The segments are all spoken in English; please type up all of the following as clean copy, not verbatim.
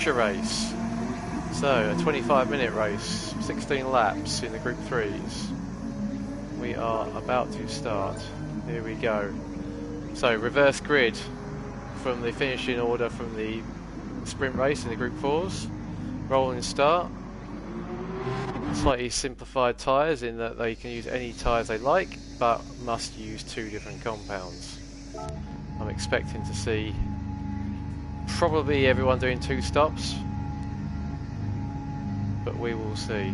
feature race. So, a 25-minute race, 16 laps in the Group 3s. We are about to start. Here we go. So, reverse grid from the finishing order from the sprint race in the Group 4s. Rolling start. Slightly simplified tyres in that they can use any tyres they like, but must use 2 different compounds. I'm expecting to see probably everyone doing 2 stops, but we will see.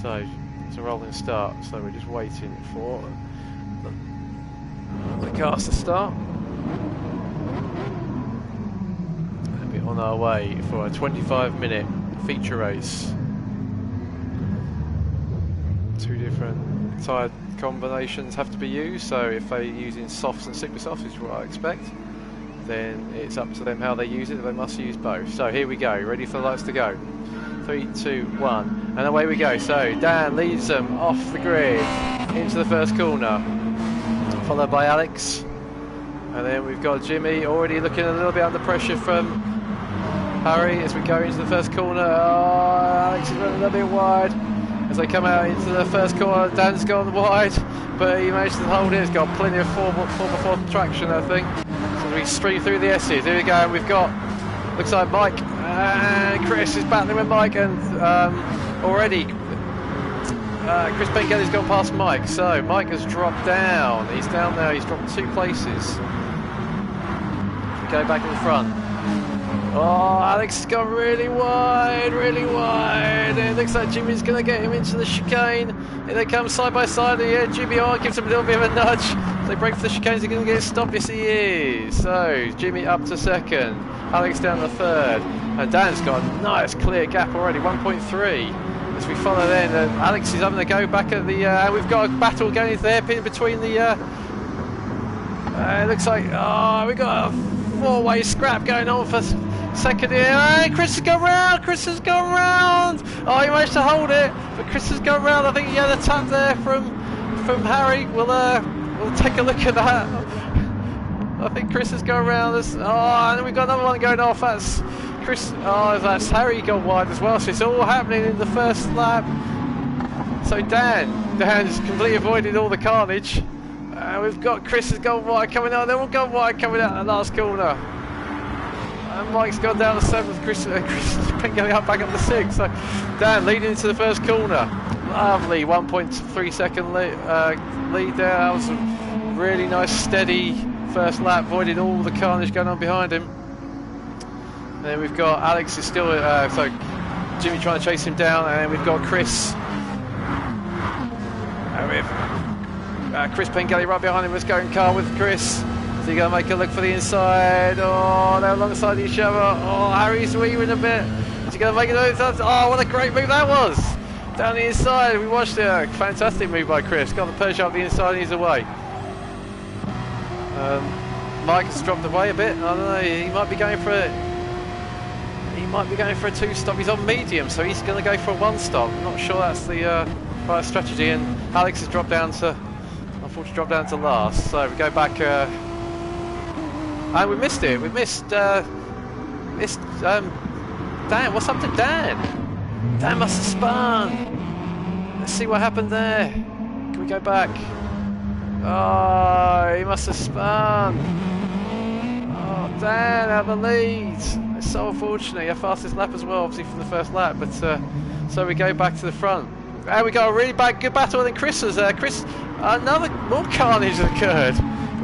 So it's a rolling start, so we're just waiting for the cars to start. And we're on our way for a 25-minute feature race. 2 different tyre combinations have to be used, so if they're using softs and super softs, which is what I expect, then it's up to them how they use it. They must use both. So here we go, ready for the lights to go. 3, 2, 1, and away we go. So Dan leads them off the grid into the first corner, followed by Alex, and then we've got Jimmy already looking a little bit under pressure from Harry as we go into the first corner. Oh, Alex is running a little bit wide as they come out into the first corner. Dan's gone wide, but he managed to hold it. He's got plenty of 4x4 traction, I think. So we stream through the S's. Here we go. We've got, looks like Mike and Chris is battling with Mike, and already Chris Pengelly's gone past Mike. So Mike has dropped down. He's down there. He's dropped 2 places. We go back in the front. Oh, Alex has gone really wide, really wide. It looks like Jimmy's going to get him into the chicane. Here they come side by side. Yeah, Jimmy gives him a little bit of a nudge. They break for the chicanes. They're going to get stopped. Yes, he is. So, Jimmy up to second. Alex down to third. And Dan's got a nice clear gap already, 1.3. As we follow then, Alex is having to go back at the... and we've got a battle going there between the... it looks like... Oh, we've got a 4-way scrap going on for... second here, and Chris has gone round, Chris has gone round! Oh, he managed to hold it, but Chris has gone round. I think he had a tap there from Harry. We'll take a look at that. I think Chris has gone round. Oh, and we've got another one going off. That's Chris. Oh, that's Harry gone wide as well. So it's all happening in the first lap. So Dan's completely avoided all the carnage. We've got Chris has gone wide coming out. Then we'll go wide coming out the last corner. And Mike's gone down to 7th, Chris has going up back up to 6th. So Dan leading into the first corner. Lovely 1.3 second lead there. That was a really nice steady first lap, avoided all the carnage going on behind him. And then we've got Alex is still, so Jimmy trying to chase him down, and then we've got Chris. And with Chris Pengelly right behind him. Let's go in car with Chris. So you're going to make a look for the inside. Oh, they're alongside each other. Oh, Harry's weaving a bit. Is he going to make it? Oh, what a great move that was. Down the inside, we watched it. Fantastic move by Chris. Got the perch up the inside and he's away. Mike has dropped away a bit. I don't know, he might be going for a 2-stop. He's on medium, so he's going to go for a 1-stop. I'm not sure that's the right strategy. And Alex has dropped down to, unfortunately, dropped down to last. So we go back. And we missed it. We missed Dan. What's up to Dan? Dan must have spun. Let's see what happened there. Can we go back? Oh, he must have spun. Oh, Dan out the lead. It's so unfortunate. Our fastest lap as well, obviously from the first lap. But so we go back to the front. And we got a really good battle. And then Chris was there. Chris, another more carnage has occurred.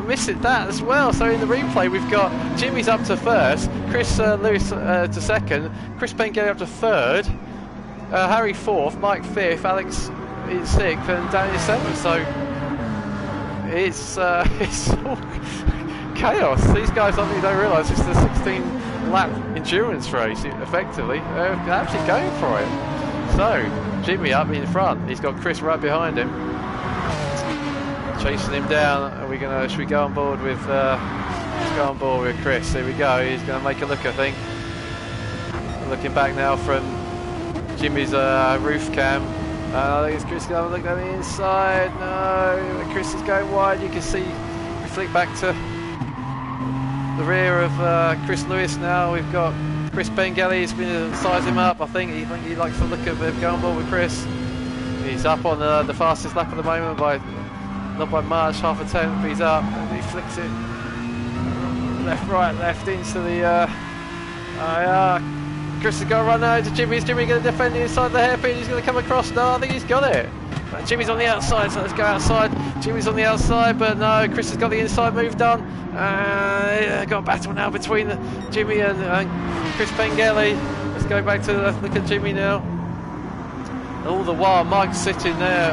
Missed that as well. So in the replay we've got Jimmy's up to first, Chris Lewis to second, Chris Pengelly up to third, Harry 4th, Mike 5th, Alex is 6th, and Dan is 7th. So it's all chaos. These guys obviously don't realise it's the 16-lap endurance race. Effectively, they're actually going for it. So Jimmy up in front. He's got Chris right behind him, chasing him down. Should we go on board with let's go on board with Chris. Here we go. He's going to make a look, I think. Looking back now from Jimmy's roof cam. I think it's Chris going to look down the inside. No, Chris is going wide. You can see we flick back to the rear of Chris Lewis now. We've got Chris Pengelly's been size him up. I think he likes the look of going ball with Chris. He's up on the fastest lap at the moment by not by much, half a tenth, but he's up and he flicks it left, right, left into the. Chris has got to run over to Jimmy. Is Jimmy going to defend the inside the hairpin? He's going to come across. No, I think he's got it. Jimmy's on the outside, so let's go outside. Jimmy's on the outside, but no, Chris has got the inside move done. Got a battle now between Jimmy and Chris Pengelly. Let's go back to look at Jimmy now. And all the while, Mike's sitting there.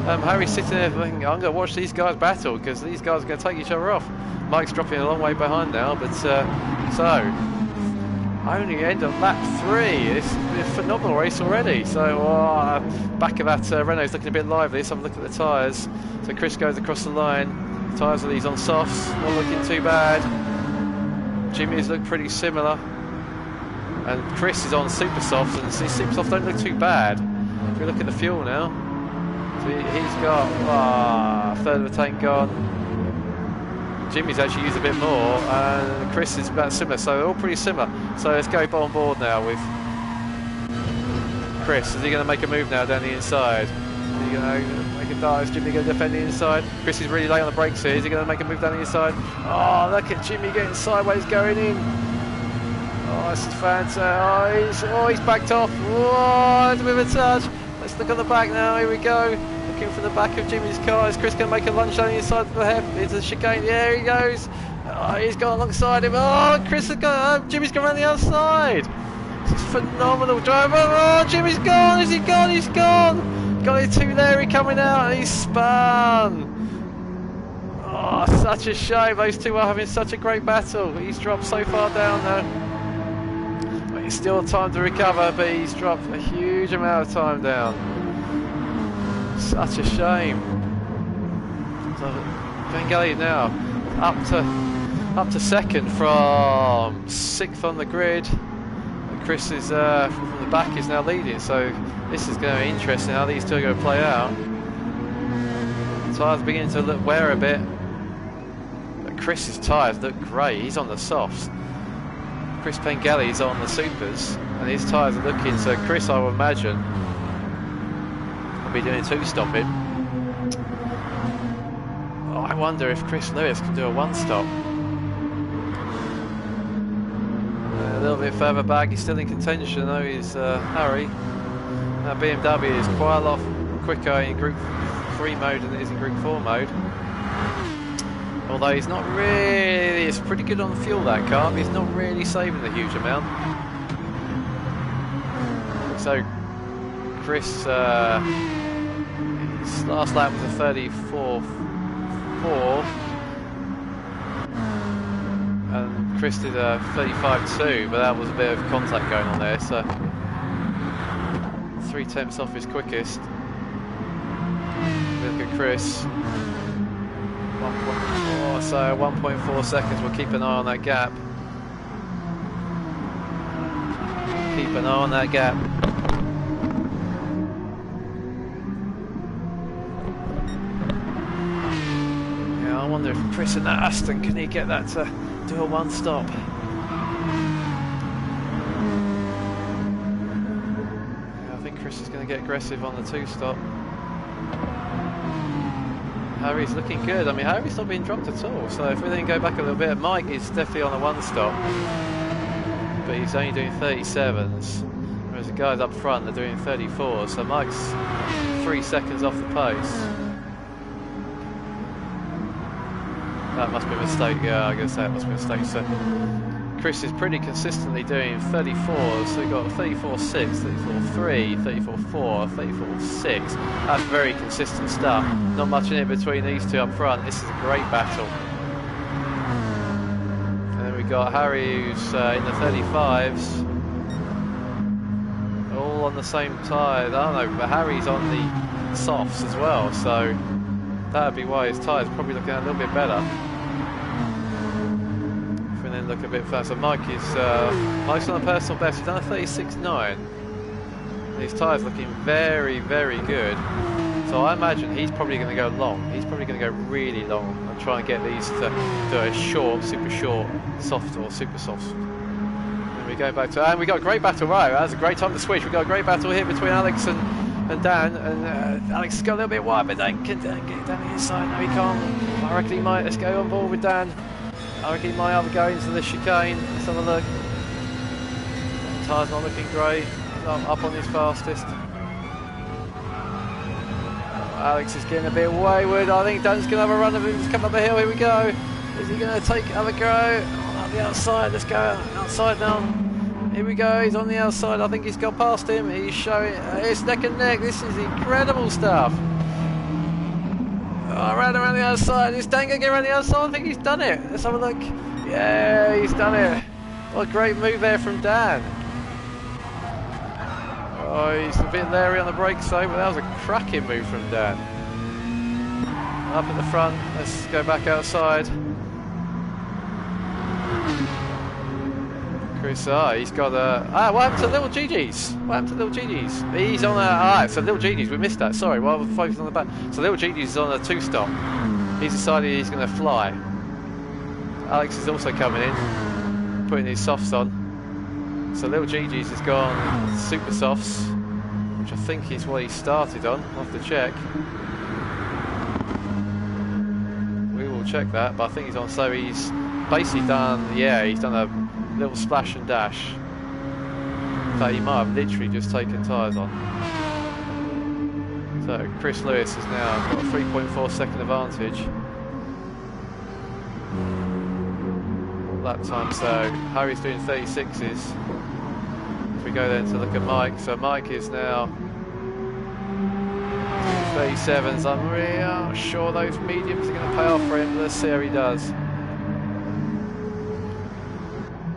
Harry's sitting there thinking, I'm going to watch these guys battle because these guys are going to take each other off. Mike's dropping a long way behind now, but so only end of lap 3. It's been a phenomenal race already. So back of that Renault's looking a bit lively. So I'm looking at the tyres. So Chris goes across the line. Tyres are these on softs, not looking too bad. Jimmy's look pretty similar, and Chris is on super softs, and these super softs don't look too bad. If we look at the fuel now, so he's got a third of the tank gone. Jimmy's actually used a bit more, and Chris is about similar, so they're all pretty similar. So let's go on board now with Chris. Is he going to make a move now down the inside? Is he going to make a dive? Is Jimmy going to defend the inside? Chris is really late on the brakes here. Is he going to make a move down the inside? Oh, look at Jimmy getting sideways going in. Oh, this is fantastic. He's backed off. Oh, it's a bit of a touch. Let's look on the back now. Here we go. Looking for the back of Jimmy's car. Is Chris going to make a lunge down the inside of the head? It's a chicane. There he goes. Oh, he's gone alongside him. Oh, Chris has got. Jimmy's gone around the outside. This is phenomenal driver. Oh, Jimmy's gone. Is he gone? He's gone. Got it too Larry coming out, and he's spun. Oh, such a shame. Those two are having such a great battle. He's dropped so far down now. But he's still time to recover, but he's dropped a huge amount of time down. Such a shame. So Pengelly now up to second from 6th on the grid. And Chris is from the back is now leading. So this is going to be interesting how these two are going to play out. The tyres beginning to wear a bit. But Chris's tyres look great. He's on the softs. Chris Pengelly's on the supers, and his tyres are looking. So Chris, I would imagine, will be doing 2-stopping. Oh, I wonder if Chris Lewis can do a 1-stop. A little bit further back, he's still in contention though, is Harry. Now BMW is quite a lot quicker in Group 3 mode than it is in Group 4 mode. Although he's not really, it's pretty good on fuel, that car, but he's not really saving a huge amount. So Chris, his last lap was a 34.4, and Chris did a 35.2, but that was a bit of contact going on there, so 3 tenths off his quickest. Look at Chris, 1.4, so 1.4 seconds. We'll keep an eye on that gap. Keep an eye on that gap. I wonder if Chris in that Aston, can he get that to do a 1-stop? Yeah, I think Chris is going to get aggressive on the 2-stop. Harry's looking good. I mean, Harry's not being dropped at all. So if we then go back a little bit, Mike is definitely on a 1-stop, but he's only doing 37s, whereas the guys up front are doing 34s. So Mike's 3 seconds off the pace. That must be a mistake, yeah, I guess that must be a mistake. So Chris is pretty consistently doing 34s, so we've got 34.6, 34.3, 34.4, 34.6. That's very consistent stuff. Not much in it between these two up front. This is a great battle. And then we've got Harry, who's in the 35s. All on the same tyre. I don't know, but Harry's on the softs as well, so that would be why his tyre's probably looking a little bit better. If we then look a bit faster, Mike's on a personal best. He's done a 36.9. His tyre's looking very, very good So I imagine he's probably going to go long. He's probably going to go really long and try and get these to do a short, super short, soft or super soft. And we go back to, and we got a great battle, right? That was a great time to switch. We got a great battle here between Alex and Dan, and Alex has got a little bit wide, but Dan can get down the inside. No, he can't. I reckon he might. Let's go on board with Dan. I reckon he might either go into the chicane. Let's have a look. Tyre's not looking great. Up on his fastest. Alex is getting a bit wayward. I think Dan's going to have a run of him. He's coming up the hill. Here we go. Is he going to take another go? On the outside. Let's go outside now. Here we go. He's on the outside. I think he's got past him. He's showing. It's neck and neck. This is incredible stuff. Oh, around the outside. Is Dan going to get around the outside? I think he's done it. Let's have a look. Yeah, he's done it. What a great move there from Dan. Oh, he's a bit leery on the brakes though, but that was a cracking move from Dan. Up at the front, let's go back outside. Chris, he's got a... what happened to Little Gigi's? What happened to Little Gigi's? He's on a... Alright, so Little Gigi's, we missed that, sorry, while we're focusing on the back. So Little Gigi's is on a 2-stop. He's decided he's going to fly. Alex is also coming in, putting his softs on. So Little Gigi's has gone super softs, which I think is what he started on. I'll have to check. We will check that, but I think he's on. So he's basically done, yeah, he's done a little splash and dash. In fact, he might have literally just taken tyres on. So Chris Lewis has now got a 3.4 second advantage. Lap time, so Harry's doing 36s. If we go then to look at Mike, so Mike is now 37s. I'm really not sure those mediums are going to pay off for him, but let's see how he does.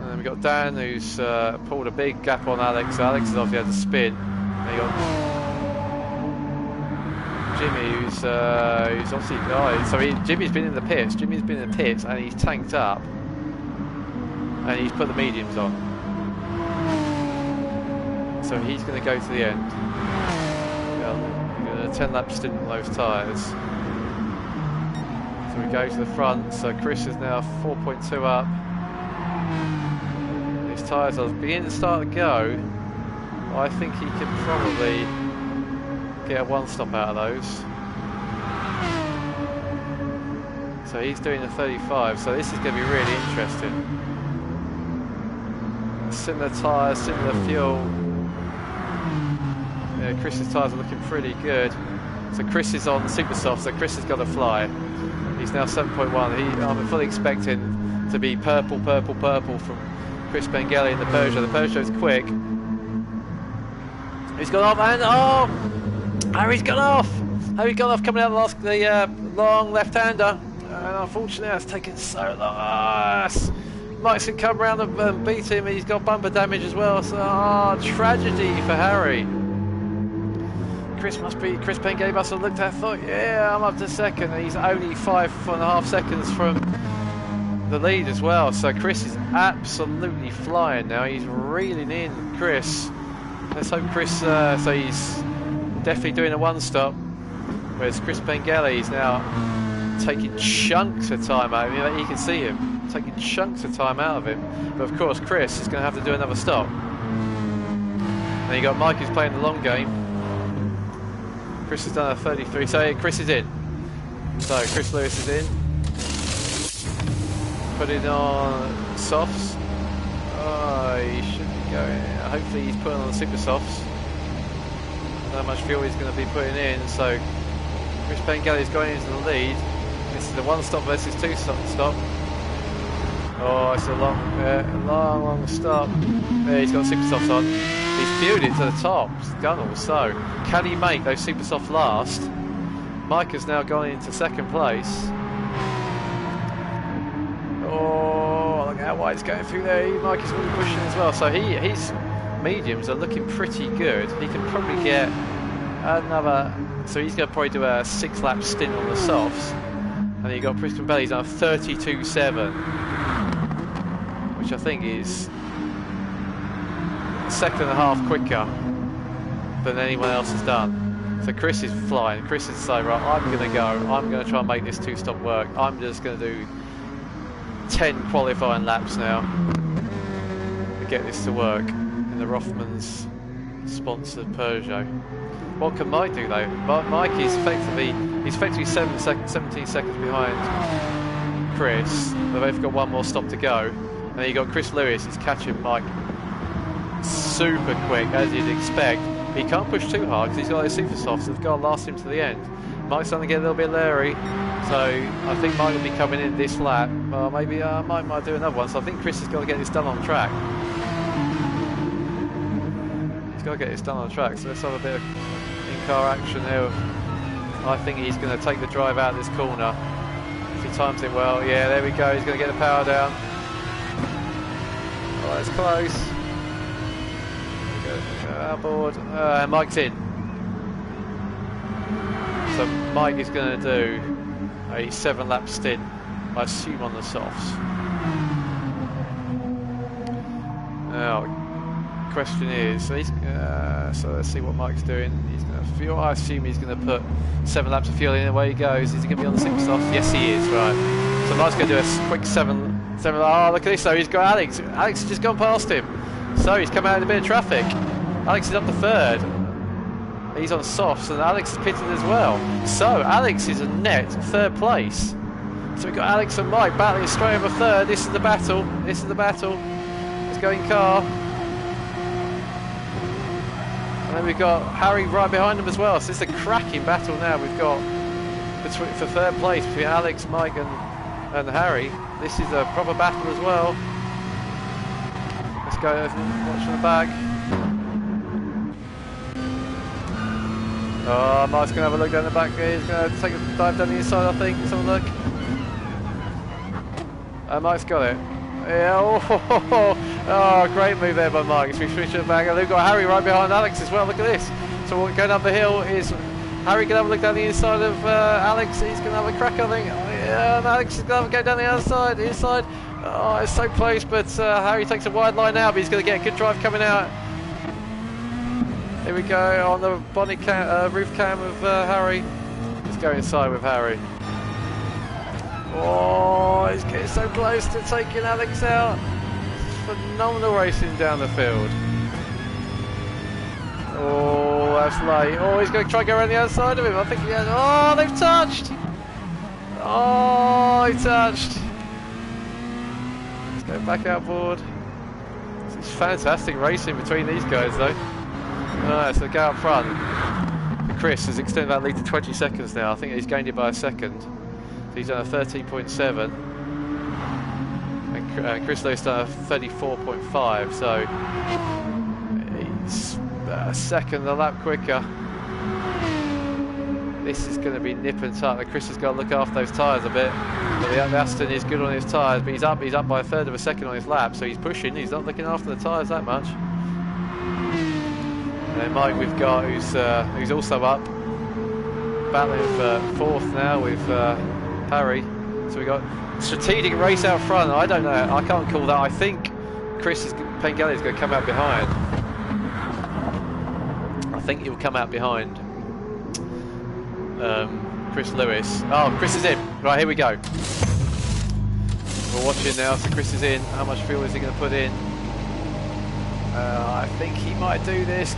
And then we've got Dan, who's pulled a big gap on Alex. So Alex has obviously had to spin. And you got Jimmy, who's obviously so Jimmy's been in the pits. Jimmy's been in the pits, and he's tanked up. And he's put the mediums on. So he's going to go to the end. We're going to 10-lap stint on those tyres. So we go to the front. So Chris is now 4.2 up. His tyres are beginning to start to go. I think he can probably get a 1-stop out of those. So he's doing a 35. So this is going to be really interesting. Similar tyres, similar fuel. Yeah, Chris's tyres are looking pretty good. So Chris is on super soft, so Chris has got to fly. He's now 7.1. I'm fully expecting to be purple from Chris Bengelli in the Peugeot. The Peugeot's quick. He's gone off, and oh! Harry's gone off! Harry's gone off coming out the long left-hander. And unfortunately that's taken so long. Mike's can come around and beat him. He's got bumper damage as well. So, tragedy for Harry. Chris Bengelli must have looked at it and thought, yeah, I'm up to second. And he's only 5.5 seconds from the lead as well. So Chris is absolutely flying now. He's reeling in Chris. Let's hope Chris, so he's definitely doing a 1-stop. Whereas Chris Bengelli is now taking chunks of time out of him. You can see him taking chunks of time out of him, but of course Chris is going to have to do another stop. And you got Mike who's playing the long game. Chris has done a 33, so Chris is in. So Chris Lewis is in. Putting on softs. Oh, he should be going. Hopefully he's putting on super softs. Not much fuel he's going to be putting in. So Chris Bengelli is going into the lead. This is the 1-stop versus 2-stop. Oh, it's a long stop. There, he's got super softs on. He's fueled it to the top. Gunnel. So, can he make those super softs last? Mike has now gone into second place. Oh, look how wide he's going through there. Mike is really pushing as well. So his mediums are looking pretty good. He can probably get another. So he's going to probably do a 6-lap stint on the softs. And you've got Chris Bengelli, he's on 32.7. Which I think is a second and a half quicker than anyone else has done. So Chris is flying. Chris is saying, right, I'm going to go. I'm going to try and make this 2-stop work. I'm just going to do 10 qualifying laps now to get this to work in the Rothmans sponsored Peugeot. What can Mike do though? Mike is effectively 17 seconds behind Chris. They've both got one more stop to go. And then you got Chris Lewis is catching Mike super quick, as you'd expect. He can't push too hard because he's got those super softs that's got to last him to the end. Mike's starting to get a little bit leery, so I think Mike will be coming in this lap. Well, maybe Mike might do another one. So I think Chris has got to get this done on track. He's got to get this done on track. So let's have a bit of in-car action here. I think he's going to take the drive out of this corner. If he times it well, yeah, there we go. He's going to get the power down. Oh, it's close. Aboard. Mike's in. So Mike is going to do a 7-lap stint, I assume, on the softs. Now, question is, so let's see what Mike's doing. He's going to fuel. I assume he's going to put 7 laps of fuel in. Away he goes. Is he going to be on the super softs? Yes, he is. Right. So Mike's going to do a quick 7. Oh, look at this though. He's got Alex. Alex has just gone past him. So he's come out in a bit of traffic. Alex is up to 3rd. He's on softs, and Alex is pitted as well. So Alex is a net 3rd place. So we've got Alex and Mike battling straight over 3rd. This is the battle. This is the battle. Let's go in car. And then we've got Harry right behind them as well. So it's a cracking battle now. We've got for 3rd place between Alex, Mike, and Harry. This is a proper battle as well. Let's go watch from the back. Oh, Mike's going to have a look down the back here. He's going to take a dive down the inside, I think. Let's have a look. Mike's got it. Yeah, oh, great move there by Mike. We switch it back. And we've got Harry right behind Alex as well. Look at this. So what going up the hill is Harry going to have a look down the inside of Alex. He's going to have a crack, I think. Yeah, and Alex is going to go down the other side, inside. Oh, it's so close, but Harry takes a wide line now, but he's going to get a good drive coming out. Here we go on the bonnet roof cam of Harry. Let's go inside with Harry. Oh, he's getting so close to taking Alex out. Phenomenal racing down the field. Oh, that's late. Oh, he's going to try and go around the other side of him. I think he has. Oh, they've touched. Oh, he touched. Let's go back outboard. It's fantastic racing between these guys, though. Alright, so go up front. Chris has extended that lead to 20 seconds now. I think he's gained it by a second. So he's done a 13.7. And Chris Lewis done a 34.5. So he's a second a lap quicker. This is going to be nip and tuck. Chris has got to look after those tyres a bit. But the Aston is good on his tyres, but he's up by 1/3 of a second on his lap. So he's pushing. He's not looking after the tyres that much. And then Mike we've got who's also up, battling for 4th now with Harry. So we've got strategic race out front. I don't know, I can't call that. I think Pengelly is going to come out behind. I think he'll come out behind Chris Lewis. Oh, Chris is in. Right, here we go. We're watching now, so Chris is in. How much fuel is he going to put in? I think he might do this.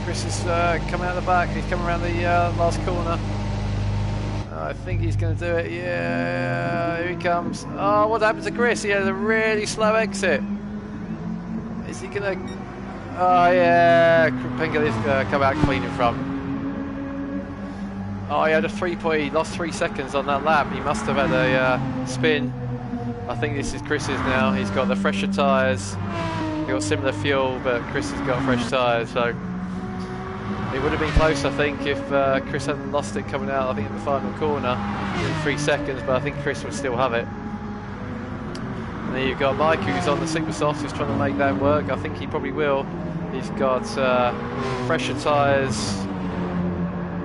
Chris is coming out the back. He's coming around the last corner. I think he's going to do it. Yeah, here he comes. Oh, what happened to Chris? He had a really slow exit. Is he going to... Oh, yeah. Pengelly's come out clean in front. Oh, he had a 3 point. He lost 3 seconds on that lap. He must have had a spin. I think this is Chris's now. He's got the fresher tyres. He's got similar fuel, but Chris has got fresh tyres. So it would have been close, I think, if Chris hadn't lost it coming out, I think, in the final corner in 3 seconds, but I think Chris would still have it. And then you've got Mike, who's on the super softs, who's trying to make that work. I think he probably will. He's got fresher tyres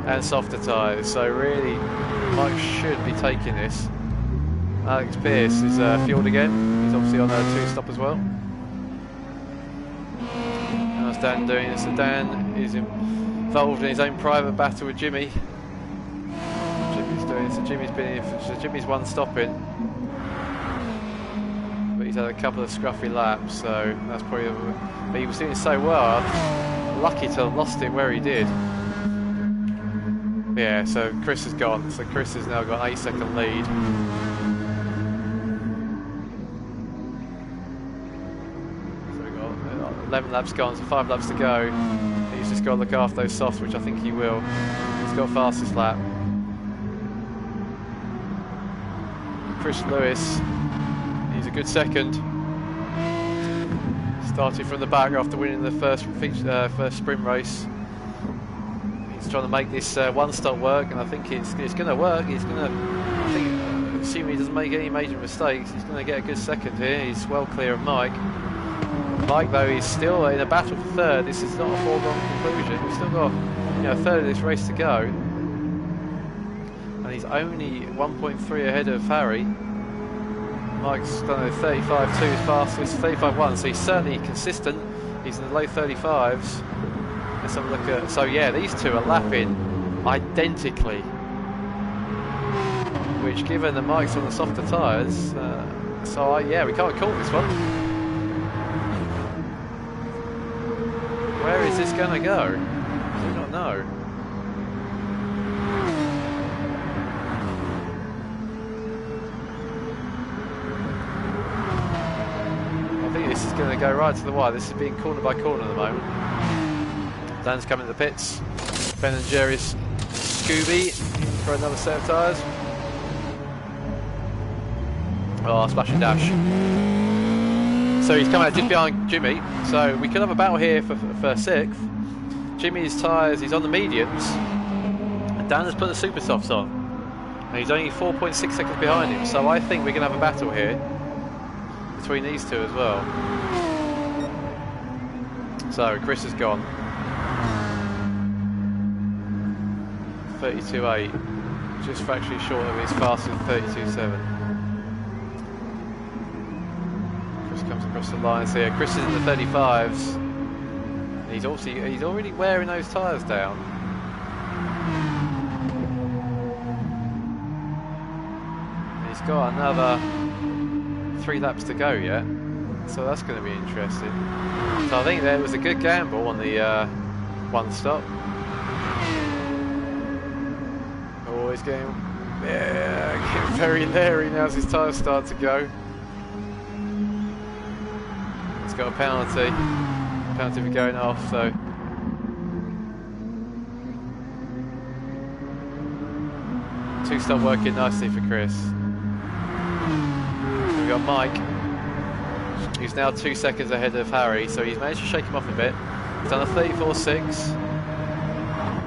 and softer tyres, so really Mike should be taking this. Alex Pearce is fueled again. He's obviously on a 2-stop as well. How's Dan doing? So Dan is in involved in his own private battle with Jimmy. Jimmy's doing so. Jimmy's one stopping, but he's had a couple of scruffy laps, so that's probably. But he was doing so well. Lucky to have lost it where he did. Yeah, so Chris has gone. So Chris has now got an 8-second lead. So we've got 11 laps gone, so 5 laps to go. He's just got to look after those softs, which I think he will. He's got fastest lap. Chris Lewis, he's a good second. Started from the back after winning the first sprint race. He's trying to make this one stop work, and I think it's going to work. He's going to, I think, assuming he doesn't make any major mistakes, he's going to get a good second here. He's well clear of Mike. Mike, though, he's still in a battle for third. This is not a foregone conclusion. We've still got, a third of this race to go, and he's only 1.3 ahead of Harry. Mike's done a 35.2 his fastest, 35.1, so he's certainly consistent. He's in the low 35s. Let's have a look at. So yeah, these two are lapping identically, which, given the Mike's on the softer tyres, yeah, we can't call this one. Where is this going to go? I do not know. I think this is going to go right to the wire. This is being corner by corner at the moment. Dan's coming to the pits. Ben and Jerry's Scooby for another set of tyres. Oh, splash and dash. So he's coming out just behind Jimmy. So we could have a battle here for 6th. Jimmy's tyres, he's on the mediums. And Dan has put the super softs on. And he's only 4.6 seconds behind him. So I think we're going to have a battle here between these two as well. So Chris has gone. 32.8, just fractionally short of his fastest 32.7. Chris comes across the lines here. Chris is in the 35s. He's already wearing those tyres down. He's got another 3 laps to go yet, so that's going to be interesting. So I think there was a good gamble on the one stop. He's getting very leery now as his tyres start to go. He's got a penalty for going off, so two stop working nicely for Chris. We've got Mike, who's now 2 seconds ahead of Harry, so he's managed to shake him off a bit. He's done a 34.6.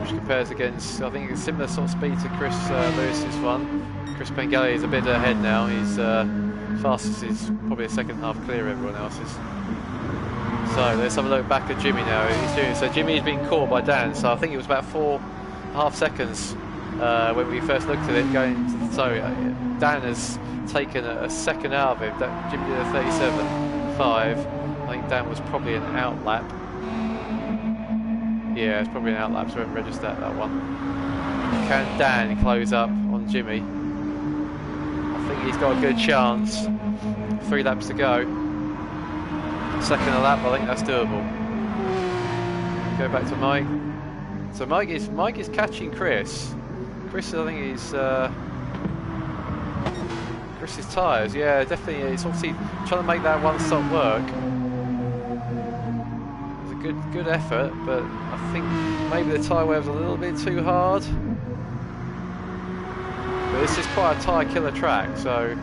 Compares against, I think, a similar sort of speed to Chris Lewis's one. Chris Pengelly is a bit ahead now. He's fastest is probably a second half clear of everyone else's. So let's have a look back at Jimmy now. He's doing so. Jimmy's been caught by Dan. So I think it was about 4.5 seconds when we first looked at it going. Dan has taken a second out of him. Jimmy did a 37.5. I think Dan was probably an out lap. Yeah, it's probably an outlap, so we haven't registered that one. Can Dan close up on Jimmy? I think he's got a good chance. 3 laps to go. Second a lap, I think that's doable. Go back to Mike. So Mike is catching Chris. Chris, I think he's Chris's tyres. Yeah, definitely. It's obviously trying to make that one stop work. Good effort, but I think maybe the tyre wear's a little bit too hard. But this is quite a tyre killer track, so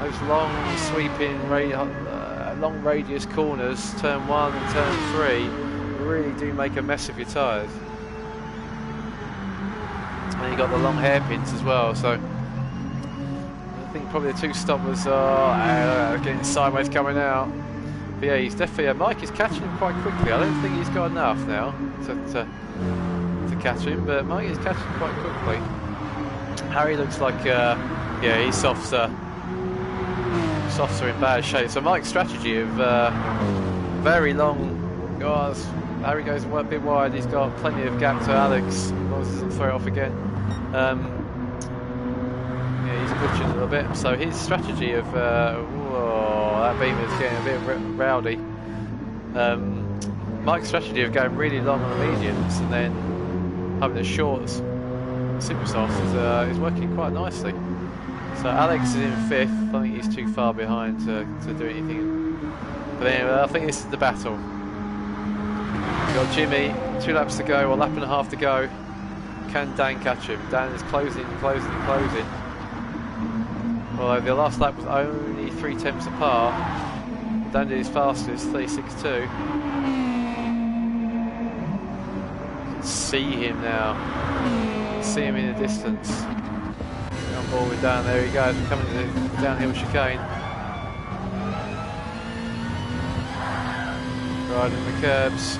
those long sweeping, long radius corners, turn 1 and turn 3, really do make a mess of your tyres. And you got the long hairpins as well, so I think probably the 2 stoppers are getting sideways coming out. But yeah, he's definitely. Mike is catching him quite quickly. I don't think he's got enough now to catch him, but Mike is catching quite quickly. Harry looks like, yeah, his softs are in bad shape. So Mike's strategy of very long, Harry goes a bit wide. He's got plenty of gap to Alex. As long as he doesn't throw it off again. Yeah, he's glitching a little bit. So his strategy of whoa, that beam is getting a bit rowdy. Mike's strategy of going really long on the mediums and then having the shorts, super softs, is working quite nicely. So Alex is in 5th. I think he's too far behind to do anything. But anyway, I think this is the battle. We've got Jimmy, 2 laps to go, or lap and a half to go. Can Dan catch him? Dan is closing. Although the last lap was only 3/10 apart. Dan did his fastest, 36.2. You can see him now. See him in the distance. Get on board with Dan. There he goes, coming to the downhill chicane. Riding the curbs.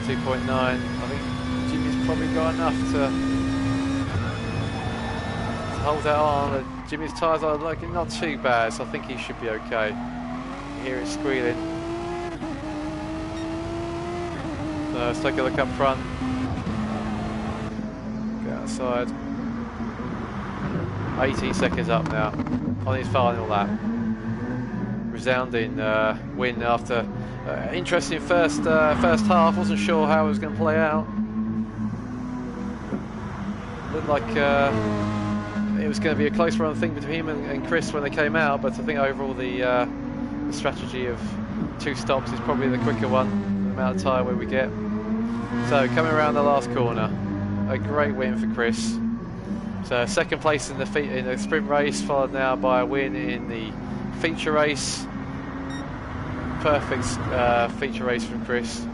2.9. I think Jimmy's probably got enough to hold that on. Jimmy's tyres are looking not too bad, so I think he should be okay. You hear it squealing. So let's take a look up front. Get outside. 18 seconds up now on his final lap. Resounding win after interesting first half. Wasn't sure how it was going to play out. Looked like it was going to be a close run thing between him and Chris when they came out, but I think overall the strategy of 2 stops is probably the quicker one, the amount of tyre where we get. So coming around the last corner, a great win for Chris. So 2nd place in the sprint race, followed now by a win in the feature race. Perfect feature race from Chris.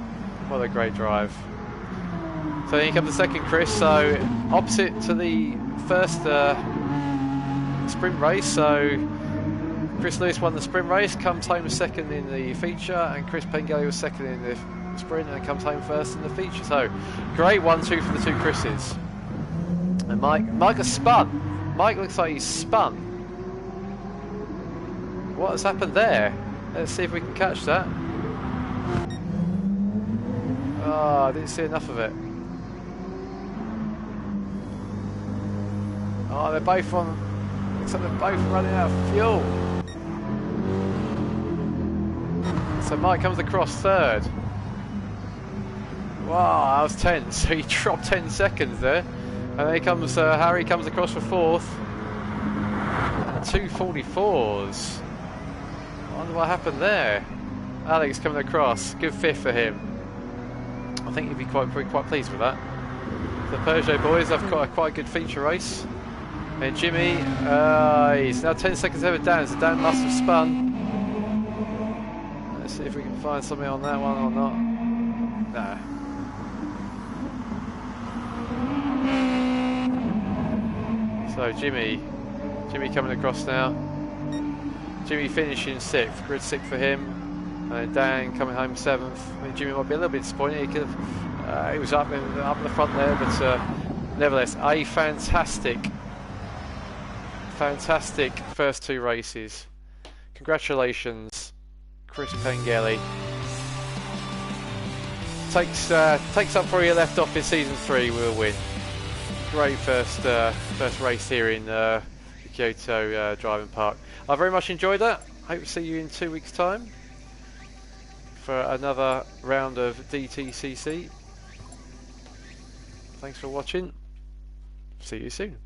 What a great drive. So then you come to 2nd Chris, so opposite to the first sprint race. So Chris Lewis won the sprint race, comes home 2nd in the feature, and Chris Pengelly was 2nd in the sprint and comes home 1st in the feature. So great 1-2 for the 2 Chris's. And Mike has spun. Mike looks like he's spun. What has happened there? Let's see if we can catch that. Oh, I didn't see enough of it. Oh, they're both on. Looks like they're both running out of fuel. So Mike comes across 3rd. Wow, that was tense. So he dropped 10 seconds there. And then comes Harry comes across for 4th. 2:44s. I wonder what happened there. Alex coming across, good 5th for him. I think he'd be quite pleased with that. The Peugeot boys have got a quite good feature race. And Jimmy, he's now 10 seconds ahead of Dan, so Dan must have spun. Let's see if we can find something on that one or not. Nah. So Jimmy coming across now. Jimmy finishing 6th, grid 6 for him. And Dan coming home 7th. I mean, Jimmy might be a little bit disappointed. He could have, he was up in the front there, but nevertheless, a fantastic first 2 races. Congratulations, Chris Pengelly. Takes up where he left off in season 3. Will win. Great first race here in Kyoto Driving Park. I very much enjoyed that. Hope to see you in 2 weeks' time for another round of DTCC. Thanks for watching. See you soon.